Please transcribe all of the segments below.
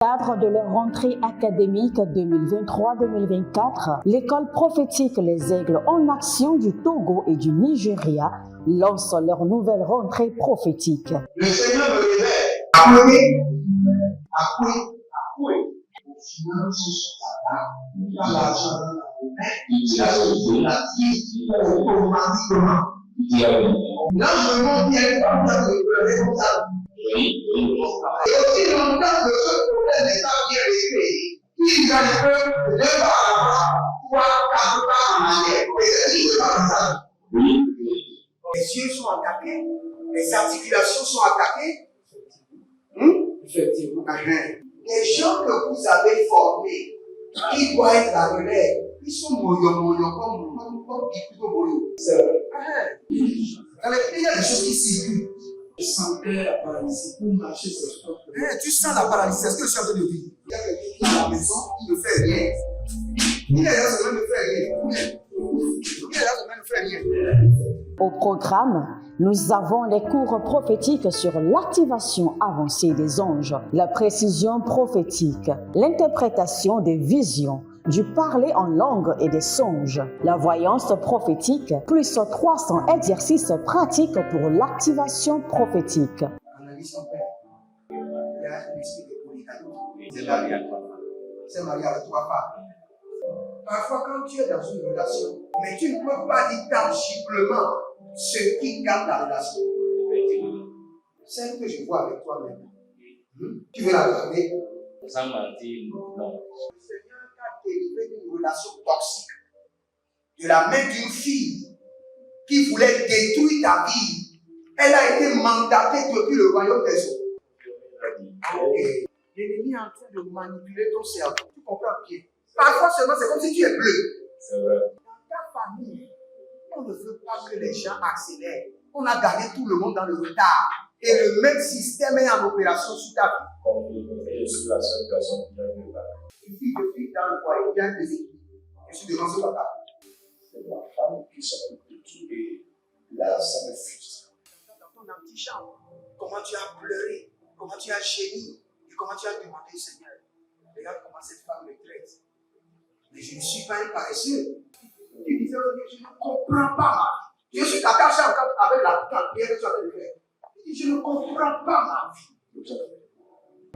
Cadre de leur rentrée académique 2023-2024, l'école prophétique Les Aigles en Action du Togo et du Nigeria lance leur nouvelle rentrée prophétique. Le Seigneur me révèle. Appelez. Finance, dans l'argent, il a la vie automatiquement. Là, je monte bien comme ça, le responsable. Et aussi longtemps que ce problème n'est pas bien réglé, il y a des peuples de deux pas à l'avant, trois, quatre pas en arrière. Et c'est ce pas ça. Les yeux sont attaqués, les articulations sont attaquées. Effectivement. Les gens que vous avez formés, qui doivent être la relève, ils sont moyo comme plutôt moyo. C'est vrai. Dans les pays, il y a des choses qui circulent. Je sentais la paralysie pour marcher sur ce corps. Tu sens la paralysie, c'est ce que je suis en train de dire. Il y a quelqu'un qui est à la maison, qui ne fait rien. Il y a des gens qui ne fait rien. Au programme, nous avons les cours prophétiques sur l'activation avancée des anges, la précision prophétique, l'interprétation des visions, du parler en langue et des songes, la voyance prophétique, plus 300 exercices pratiques pour l'activation prophétique. Analyse son père. Il y a un esprit de communication. C'est marié à trois femmes. C'est marié à trois femmes. Parfois, quand tu es dans une relation, mais tu ne peux pas dire tangiblement ce qui garde la relation. Celle que je vois avec toi maintenant. Tu veux la regarder? Sans mentir, non. Délivré d'une relation toxique de la main d'une fille qui voulait détruire ta vie. Elle a été mandatée depuis le royaume des eaux. L'ennemi est en train de manipuler ton cerveau. Tu comprends bien? Parfois seulement, c'est comme si tu es bleu. C'est vrai. Dans ta famille, on ne veut pas que les gens accélèrent. On a gardé tout le monde dans le retard. Et le même système est en opération sur ta vie. Comme je suis la seule personne qui a vu ça. Une fille de fille dans le foyer, il y a des équipes. Je suis devant ce papa. C'est ma femme qui s'occupe de tout et là, ça me frustre. Dans ton antichambre, comment tu as pleuré, comment tu as gémi et comment tu as demandé au Seigneur. Regarde comment cette femme me traite. Mais je ne suis pas un paresseux. Tu disais, je ne comprends pas ma vie. Je suis attaché encore avec la prière que tu as fait de faire. Je ne comprends pas ma vie.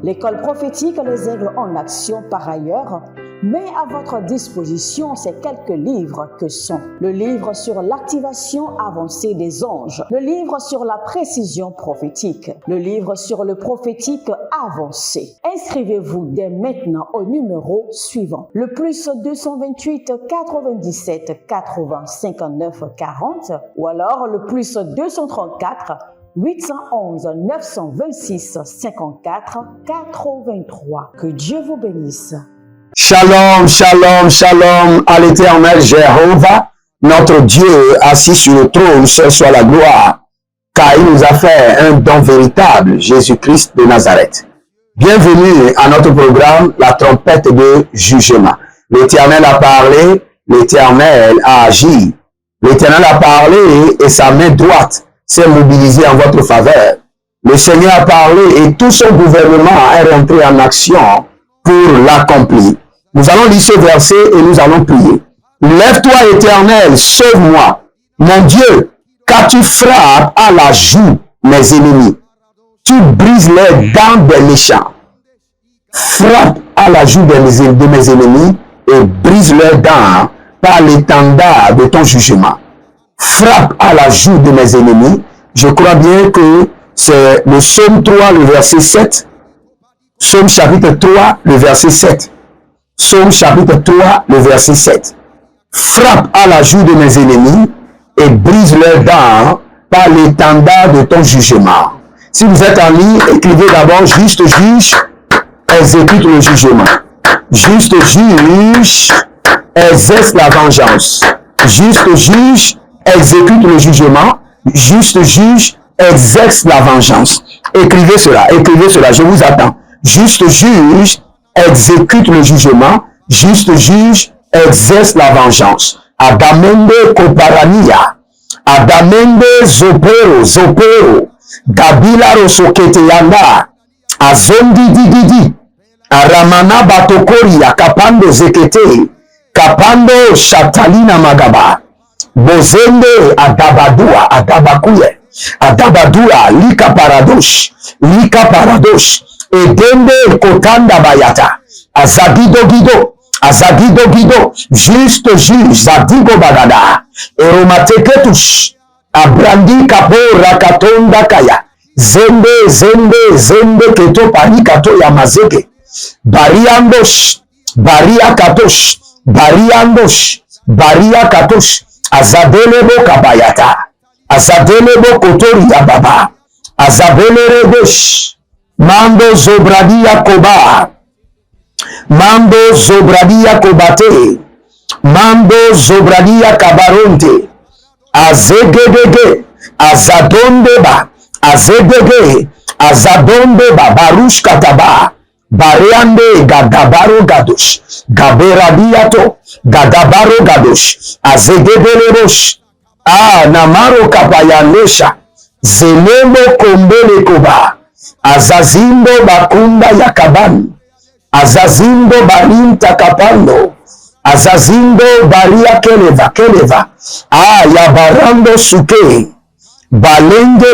L'école prophétique Les Aigles en Action, par ailleurs, met à votre disposition ces quelques livres que sont le livre sur l'activation avancée des anges, le livre sur la précision prophétique, le livre sur le prophétique avancé. Inscrivez-vous dès maintenant au numéro suivant, le plus 228 97 80 59 40 ou alors le plus 234 811 926 54 83. Que Dieu vous bénisse. Shalom, shalom, shalom à l'Éternel Jéhovah, notre Dieu assis sur le trône, seul soit la gloire, car il nous a fait un don véritable, Jésus-Christ de Nazareth. Bienvenue à notre programme, la trompette de jugement. L'Éternel a parlé, l'Éternel a agi. L'Éternel a parlé et sa main droite s'est mobilisée en votre faveur. Le Seigneur a parlé et tout son gouvernement est rentré en action pour l'accomplir. Nous allons lire ce verset et nous allons prier. Lève-toi, Éternel, sauve-moi. Mon Dieu, car tu frappes à la joue mes ennemis. Tu brises les dents des méchants. Frappe à la joue de mes ennemis et brise leurs dents par l'étendard de ton jugement. Frappe à la joue de mes ennemis. Je crois bien que c'est le psaume 3, le verset 7. Psaume chapitre 3, le verset 7. Psaume chapitre 3, le verset 7. Frappe à la joue de mes ennemis et brise leurs dents par l'étendard de ton jugement. Si vous êtes en ligne, écrivez d'abord juste juge, exécute le jugement. Juste juge, exerce la vengeance. Juste juge, exécute le jugement. Juste juge, exerce la vengeance. Écrivez cela, je vous attends. Juste juge, exécute le jugement. Juste juge, exerce la vengeance. Adamende Koparania. Adamende Zopero. Gabila Rosokete Yanda. Azondi Didi. Aramana batokoria kapando zekete. Kapando shatalina magaba. Bozende adabadua adabakuye. Adabadua lika paradosh. Lika paradosh. Edende kotanda bayata. Azagido gido. Azagido gido. Juste juge. Zadigo bagada. Eromateketush. Abrandi kapo rakatonda kaya. Zende keto pari kato ya mazeke. Bariandosh. Baria katosh. Bariandosh. Baria katosh. Azadelebo kabayata. Azadelebo kotori ya baba. Azabelerebesh. Mando zobradia koba. Mando zobradia kobate. Mando zobradia kabaronte. Azegedege. Azadondeba. Azegege. Azadondeba. Barush kataba. Bareande gadabaro gadosh. Gaberadiato. Gadabaro gadosh. Azegedelerosh. Namaro kapayandesha. Zelembo kombele koba. Azazindo bakunda yakabani. Azazindo barinta kapando. Azazindo baria keleva. Yabarando suke. Balenge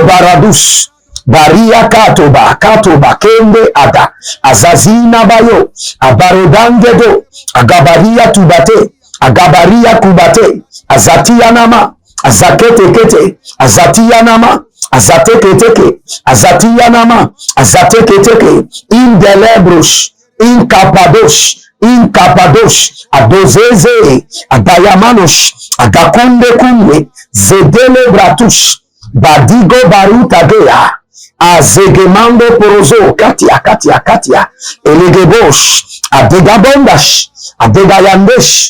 baradus. Baria katoba kende ada. Azazina bayo. Abarodangedo. Agabaria tubate. Agabaria kubate. Azatia nama. Azakete kete. Azatia nama. Azateke teke. Azatia nama. Azateke teke. Indelebrush. Inkapadosh. Adozeze. Adayamanush. Agakunde kunde. Zedele bratush. Badigo baruta gea. Azegemando porozo. Katia. Elegebosh. Adegayandesh.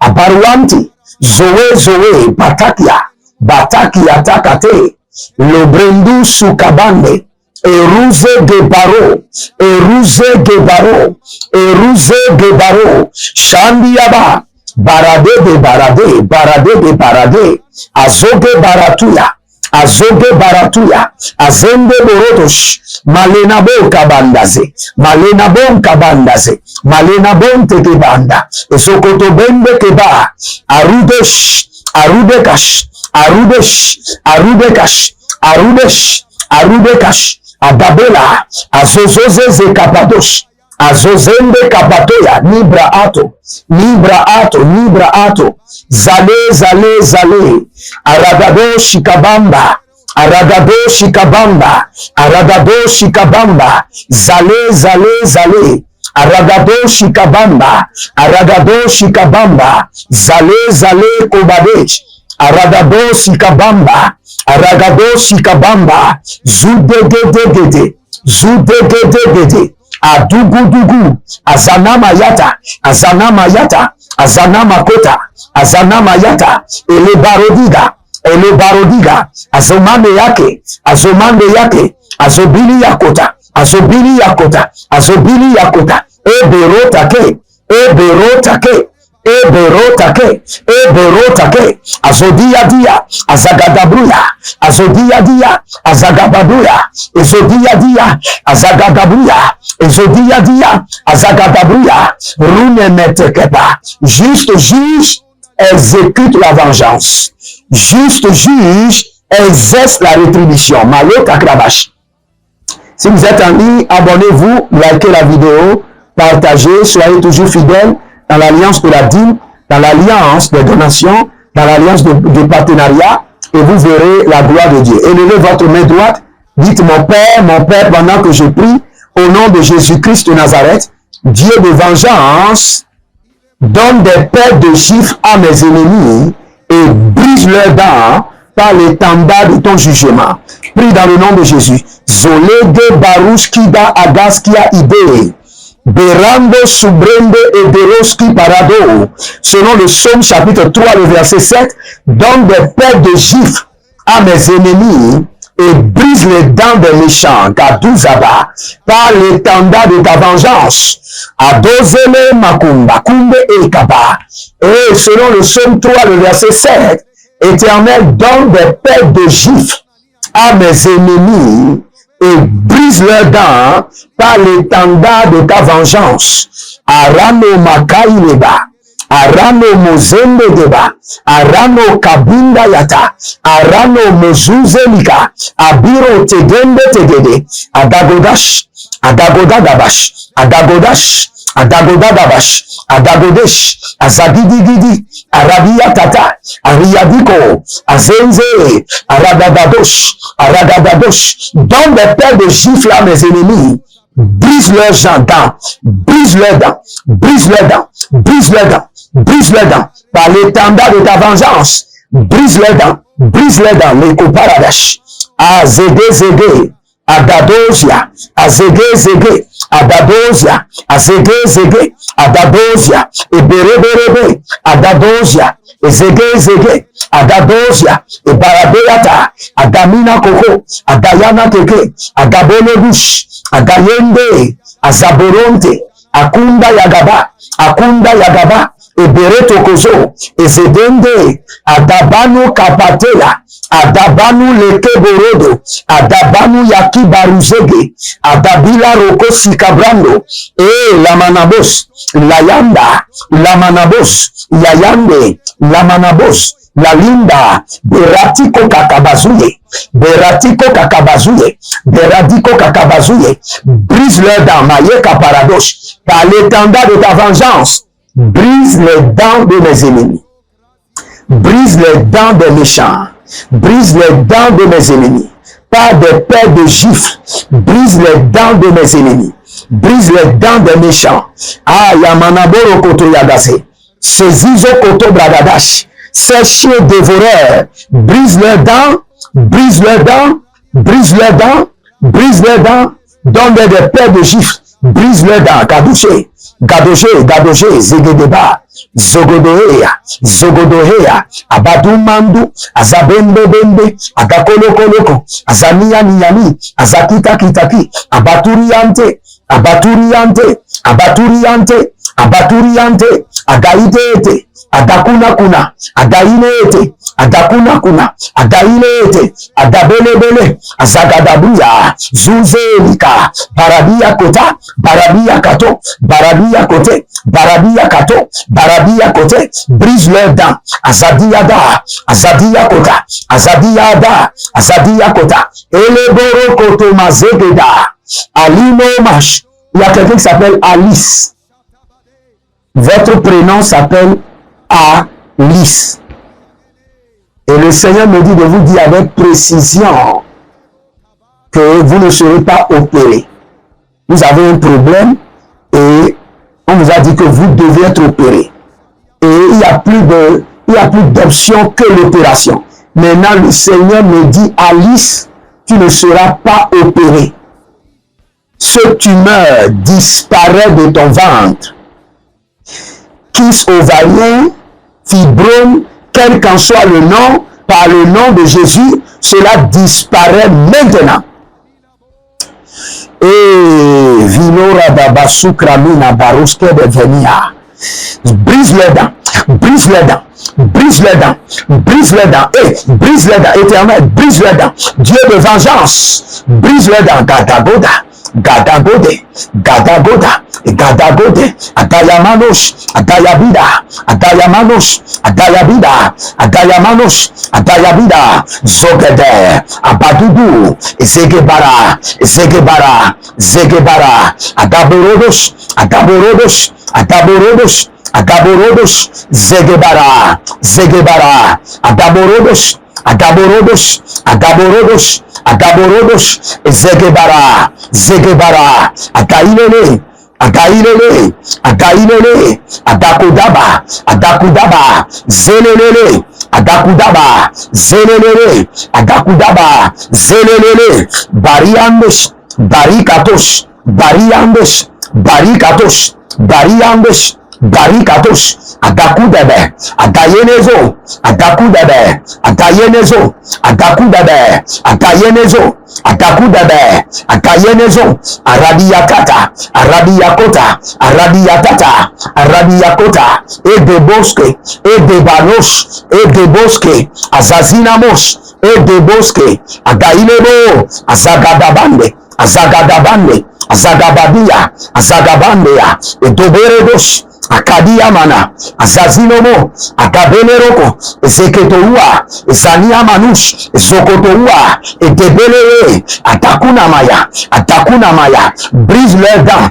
Abaruanti. Zoe. Batakia takate. Lobrendu sukabande. Eruze gebaro. Shandiaba. Barade de barade. Azoge baratuya. Azende borotosh. Malena bon kabandaze. Malena bon tekebanda. Esokoto bende keba. Arudekash. Adabela. Azozeze kapadosh. Azozende kapatoya. Nibra ato. Zale. Aragado shikabamba. Zale. Aragado shikabamba. Zale kobadech. Aragado shikabamba. Zudegede. Adugudugu. Azanama yata. Azanama kota. Ele barodiga. Azomande yake. Azobili yakota. Eberotake. Azodia. Azagabaduya. Azagadabuya. Rune metekepa. Juste juge exécute la vengeance. Juste juge exerce la rétribution. Malota Krabash. Si vous êtes en ligne, abonnez-vous, likez la vidéo, partagez, soyez toujours fidèles dans l'alliance de la dîme, dans l'alliance des donations, dans l'alliance du partenariat, et vous verrez la gloire de Dieu. Élevez votre main droite, dites mon Père, pendant que je prie, au nom de Jésus-Christ de Nazareth, Dieu de vengeance, donne des paires de gifles à mes ennemis et brise leurs dents par l'étendard de ton jugement. Prie dans le nom de Jésus. Zolede barushkida agaskia ide. Berando subrende et deroski parado. Selon le psaume chapitre 3, le verset 7, donne des paires de gifles à mes ennemis et brise les dents des méchants. Kaduzaba, par l'étendard de ta vengeance. Adozele makumba, kumbe et kaba. Et selon le psaume 3, le verset 7, Éternel, donne des paires de gifles à mes ennemis et brise leurs dents par l'étendard de ta vengeance. Arano makaileba, Arano mozende deba, Arano kabinda yata, Arano mozuzelika, Abiro tegede, Adagodash, Adagodagabash, Adagodash, Adagodagabash, Adagodesh, Azagidigidi, Arabia tata, Ariadiko, Azenze, Aragadadosh, Aragadadosh, donne des paires de gifles à mes ennemis, brise leurs dents, brise leurs dents, brise leurs dents, brise leurs dents, brise leurs dents, par l'étendard de ta vengeance, brise leurs dents, les coparadash, Azege, Adadosia, Azege, Adadosia, Azege, Adadosia, Eberebe, Adadosia, Ezege, Adadosia, Ebarabeata, Adamina Koko, Adayana Teke, Agabolebush, Agayende, Azaboronte, Akunda Yagaba, Ebereto Kozo, Ezedende, Adabano Kapatela, Adabanu Lekeborodo, Adabanu Yakibaruzege, Adabila Roko Sikabrando, Lamanabos, Layanda, Lamanabos, Yayande, Lamanabos, Lalinda, Beratiko Kakabazuye, brise leurs dents, Mayeka Paradoche, par l'étendard de ta vengeance, brise les dents de mes ennemis, brise les dents des méchants, brise les dents de mes ennemis, par des paires de gifles, brise les dents de mes ennemis, brise les dents des méchants. Ah, Yamanaboro Koto Yagase, Sezizo Koto Bragadash, ces chiens dévoreurs, brise leurs dents, brise leurs dents, brise leurs dents, brise leurs dents, donne des paires de gifles, brise leurs dents, Kadouché, Gadoché, Zegedeba, Zogodohea, Abadumandu, Azabembe, Agakoloko, Azaniani, Azakita, Abaturiante, Agaidete, Adakuna, Adainete, Adabele, Azagadabuya, Zuzelika, Barabia Kota, Barabia Kote, brise leurs dents, Azadia Kota, Eleboro Koto Mazegeda, Alino Mash. Il y a quelqu'un qui s'appelle Alice. Votre prénom s'appelle Alice. Et le Seigneur me dit de vous dire avec précision que vous ne serez pas opéré. Vous avez un problème et on vous a dit que vous devez être opéré. Et il n'y a plus d'option que l'opération. Maintenant, le Seigneur me dit, Alice, tu ne seras pas opéré. Ce tumeur disparaît de ton ventre. Kyste ovarien, fibrome, quel qu'en soit le nom, par le nom de Jésus, cela disparaît maintenant. Et Vinora Dabasukramina Baruske de Venia. Brise les dents, brise les dents, brise les dents, brise les dents, et brise les dents, éternel, brise les dents. Dieu de vengeance, brise les dents, Gadagode, Adayamanos, Adayabida, Zogede, Abadudu, Zegebara, Adaborodos, Zegebara, Adaborodos, Zegebara, Agailele, Adakudaba, Zelele, Bariandes, barikatos, adaku debe, adayenezo, adaku debe, adayenezo, adaku debe, adayenezo, adaku debe, adayenezo, arabiyakata, arabiyakota, arabiyatata, arabiyakota, et de bosque, et de banos, et de bosque, azazinamos, et de bosque, adailebo, azagadabande, azagadabande, azagabadia, azagabandia, et doberedos, akadia mana, azazinomo, agabeleroko, ezeketoua, ezania manush, ezokotoua, et debelere, atakunamaya, brise leurs dents,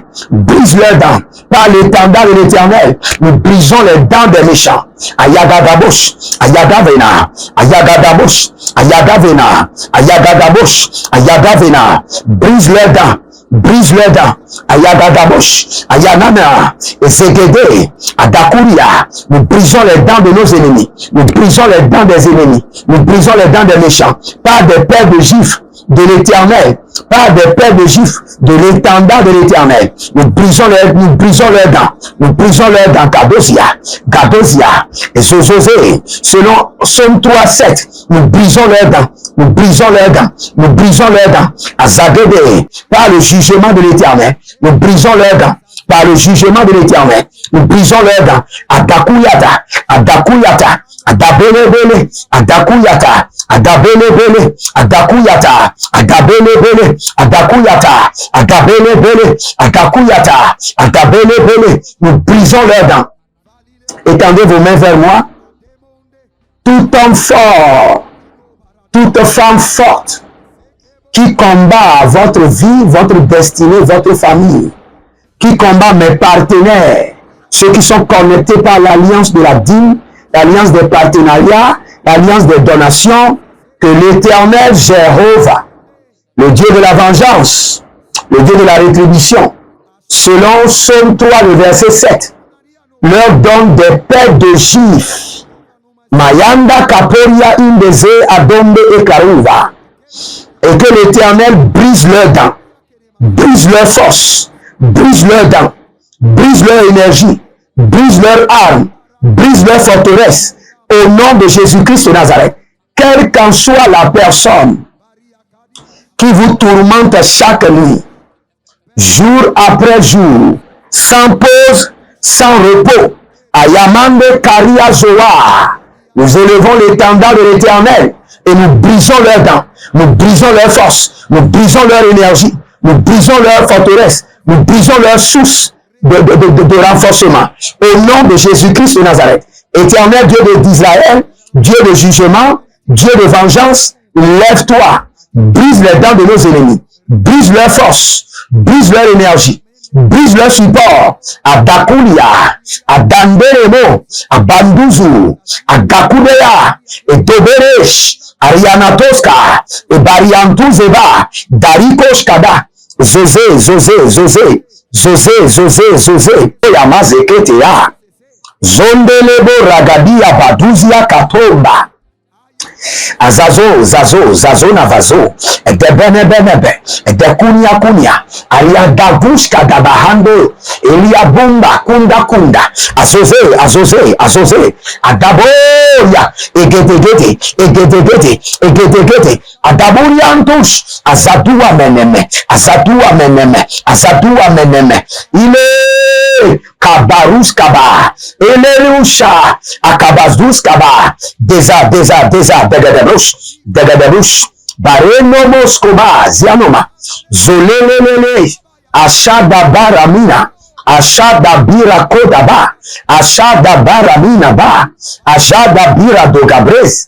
par l'étendard de l'Éternel, nous brisons les dents des méchants. Ayagadabosh, ayagavena, ayagadabosh, ayagavena, ayagadabosh, ayagavena, brise leurs dents, ayagadabosh, ayanana, ezegede, adakuria, nous brisons les dents de nos ennemis, nous brisons les dents des ennemis, nous brisons les dents des méchants, par des paires de gifles de l'Éternel, par des paires de gifles de l'étendard de l'Éternel. Nous brisons leurs dents, Gadosia, et Zozozé, selon Somme 3:7, nous brisons leurs dents, Azagede, par le jugement de l'Éternel, nous brisons leurs dents, par le jugement de l'Éternel, nous brisons leurs dents, Adakuyata, Adabelebele, Adakuyata, Adabelebele, Adakuyata, Adabelebele, Adakuyata, Adabelebele, Adakuyata, Adabelebele. Nous brisons leurs dents. Étendez vos mains vers moi. Tout homme fort, toute femme forte qui combat votre vie, votre destinée, votre famille, qui combat mes partenaires, ceux qui sont connectés par l'alliance de la dîme, l'alliance des partenariats, l'alliance des donations, que l'Éternel Jéhovah, le Dieu de la vengeance, le Dieu de la rétribution, selon Psaume 3, le verset 7, leur donne des paires de gifles. Mayanda Kaporia Indeze Adombe et Karuva. Et que l'Éternel brise leurs dents, brise leurs forces, brise leurs dents, brise leur énergie, brise leurs armes, brise leurs forteresses, au nom de Jésus-Christ de Nazareth. Quelle qu'en soit la personne qui vous tourmente chaque nuit, jour après jour, sans pause, sans repos, Ayamande Karia Zoa, nous élevons l'étendard de l'Éternel et nous brisons leurs dents, nous brisons leurs forces, nous brisons leur énergie, nous brisons leurs forteresses, nous brisons leurs sources de renforcement. Au nom de Jésus-Christ de Nazareth, Éternel Dieu d'Israël, Dieu de jugement, Dieu de vengeance, lève-toi, brise les dents de nos ennemis, brise leur force, brise leur énergie, brise leur support, à Dakulia, à Danderemo, à Banduzu, à Gakudea, et Toberesh, à Rianatoska, et Bariantuzeba, Darikoshkada, Zozé, Yamazeketea, Zondelebo Ragadia Baduzia Katomba, Zazo Navazo, Edebenebe, Edekunia, Aliadabush Kadabahando, Elia Bumba, Kunda, Azoze, Adaboya, Egedegede, Adaburiantush, Azadua meneme, Ile, Kabarus Kaba, Elerusha, Akabazus Kaba, Deza, Degadebush, Bareno Moskoba, Zianoma, Zolelele, Ashada Baramina, Ashada Bira Kodaba, Ashada Baramina Ba, Ashada Bira Dogabres,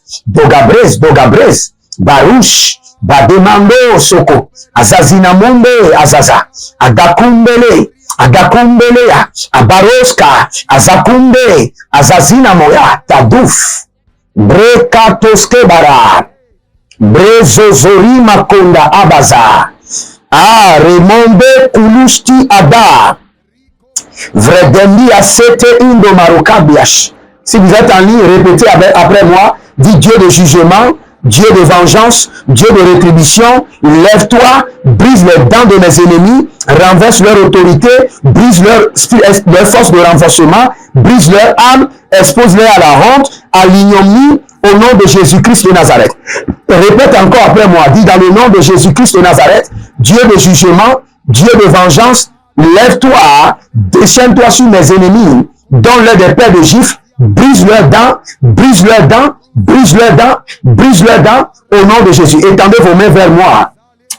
Barush, Bademando Soko, Azazina Monde, Azaza, Agakumbelea, Abaroska, Azakumbe, Azazina Moya, Taduf, Brekatoskebara, Brezozori Makonda Abaza, Remonde Kulusti Ada, Vredendi Asete Indo Marokabiash. Si vous êtes en ligne, répétez après moi, dit Dieu de jugement, Dieu de vengeance, Dieu de rétribution, lève-toi, brise les dents de mes ennemis, renverse leur autorité, brise leur force de renforcement, brise leur âme, expose-les à la honte, à l'ignominie, au nom de Jésus-Christ de Nazareth. Répète encore après moi, dis dans le nom de Jésus-Christ de Nazareth, Dieu de jugement, Dieu de vengeance, lève-toi, déchaîne-toi sur mes ennemis, donne-leur des paires de gifles, brise leurs dents, brise leurs dents, brise leurs dents, brise leurs dents, au nom de Jésus. Étendez vos mains vers moi.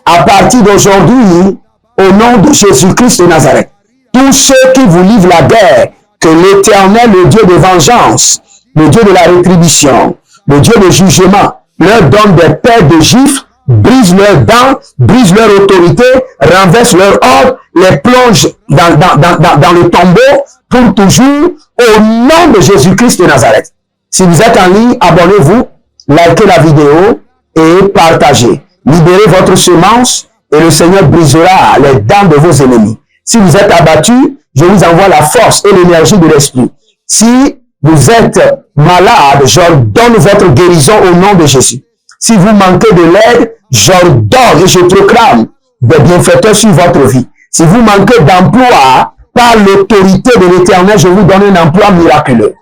À partir d'aujourd'hui, au nom de Jésus-Christ de Nazareth, tous ceux qui vous livrent la guerre, que l'Éternel, le Dieu de vengeance, le Dieu de la rétribution, le Dieu de jugement, leur donne des paires de gifles, brise leurs dents, brise leur autorité, renverse leur ordre, les plonge dans le tombeau pour toujours, au nom de Jésus-Christ de Nazareth. Si vous êtes en ligne, abonnez-vous, likez la vidéo et partagez. Libérez votre semence et le Seigneur brisera les dents de vos ennemis. Si vous êtes abattu, je vous envoie la force et l'énergie de l'Esprit. Si vous êtes malade, j'ordonne votre guérison au nom de Jésus. Si vous manquez de l'aide, j'ordonne et je proclame des bienfaiteurs sur votre vie. Si vous manquez d'emploi, par l'autorité de l'Éternel, je vous donne un emploi miraculeux.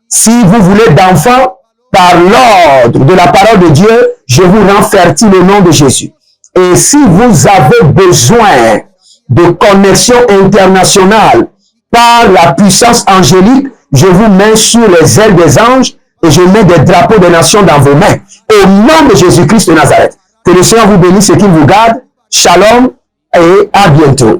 Si vous voulez d'enfants, par l'ordre de la parole de Dieu, je vous rends fertile au nom de Jésus. Et si vous avez besoin de connexion internationale par la puissance angélique, je vous mets sur les ailes des anges et je mets des drapeaux des nations dans vos mains. Au nom de Jésus-Christ de Nazareth. Que le Seigneur vous bénisse et qu'il vous garde. Shalom et à bientôt.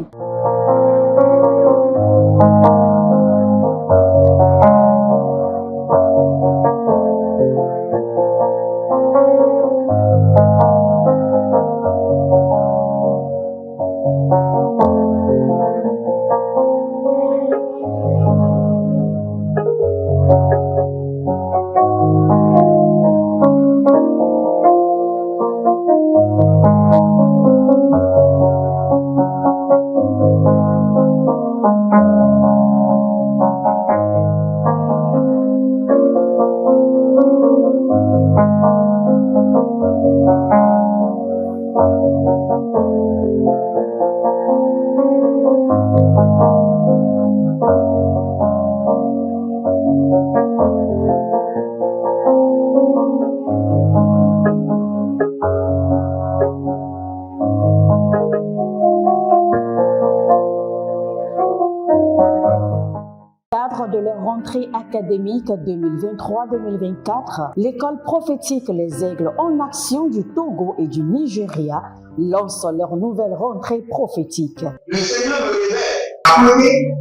De leur rentrée académique 2023-2024, l'école prophétique Les Aigles en Action du Togo et du Nigeria lance leur nouvelle rentrée prophétique. Le Seigneur me révèle.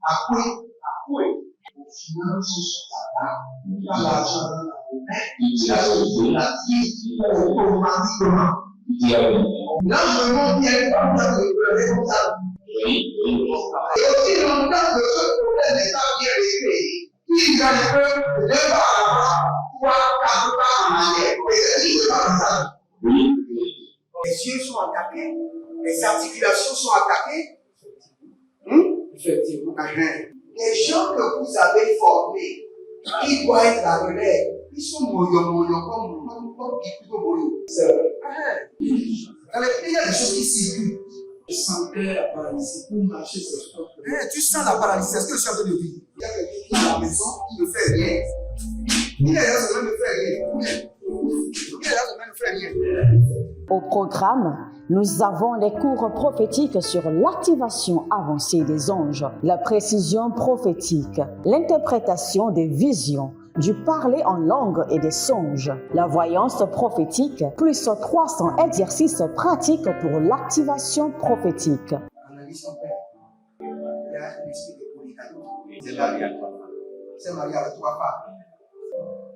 Appelez. Au final, ce soir-là, il a l'argent dans la automatiquement. Là, je me montre bien comme ça, comme ça. Et aussi longtemps que ce problème n'est pas bien réglé, il y a un peu de pas à l'avant, 3, 4 pas en arrière. Et c'est pas ça. Les yeux sont attaqués, les articulations sont attaquées. Effectivement. Les gens que vous avez formés, qui doivent être la relève, ils sont moyons comme plutôt moyons. C'est vrai. Dans les pays, il y a des choses qui circulent. Je sentais la paralysie pour marcher sur ce corps. Tu sens la paralysie, c'est ce que je suis en train de dire. Il y a quelqu'un qui est à la maison, qui ne fait rien. Il est là, ça ne fait rien. Il est là, ça ne fait rien. Au programme, nous avons les cours prophétiques sur l'activation avancée des anges, la précision prophétique, l'interprétation des visions, du parler en langue et des songes, la voyance prophétique, plus 300 exercices pratiques pour l'activation prophétique. Analyse son père. Il y a un esprit de polygamy. C'est marié à 3 femmes. C'est marié à 3 femmes.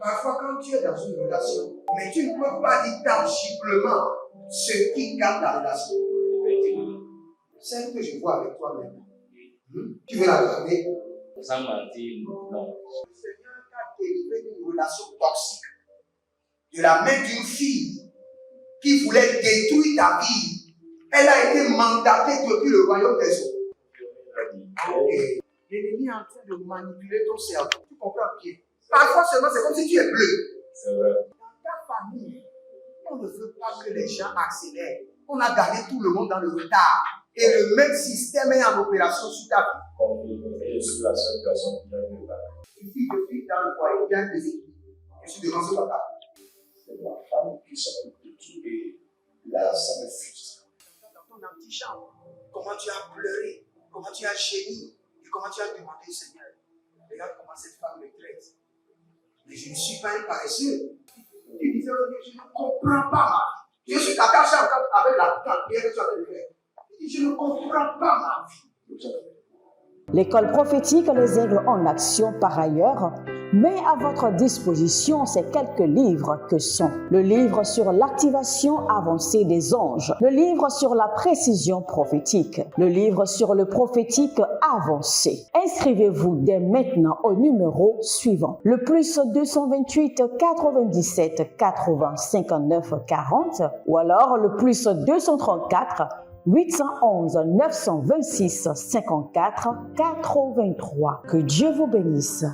Parfois, quand tu es dans une relation, mais tu ne peux pas dire tangiblement ce qui garde la relation. Celle que je vois avec toi maintenant. Tu veux la garder? Sans mentir, non. Le Seigneur t'a délivré d'une relation toxique. De la main d'une fille qui voulait détruire ta vie. Elle a été mandatée depuis le royaume des eaux. Et l'ennemi est en train de manipuler ton cerveau. Tu comprends bien? Parfois seulement, c'est comme si tu es bleu. C'est vrai. Dans ta pas nous. On ne veut pas que les gens accélèrent. On a gardé tout le monde dans le retard. Et le même système est en opération sur ta vie. Une fille de fille dans le foyer, bien déséquilibrée. Je suis devant ce papa. C'est ma femme qui s'occupe de tout et là, ça me frustre. Dans ton antichambre, comment tu as pleuré, comment tu as gémi et comment tu as demandé au Seigneur. Regarde comment cette femme me traite. Mais je ne suis pas un paresseux. Il disait, je ne comprends pas ma vie. Je suis attaché encore avec la prière que tu as fait. Il dit, je ne comprends pas ma vie. L'école prophétique Les Aigles en Action, par ailleurs, met à votre disposition ces quelques livres que sont le livre sur l'activation avancée des anges, le livre sur la précision prophétique, le livre sur le prophétique avancé. Inscrivez-vous dès maintenant au numéro suivant, le plus 228 97 80 59 40 ou alors le plus 234 811 926 54 83. Que Dieu vous bénisse.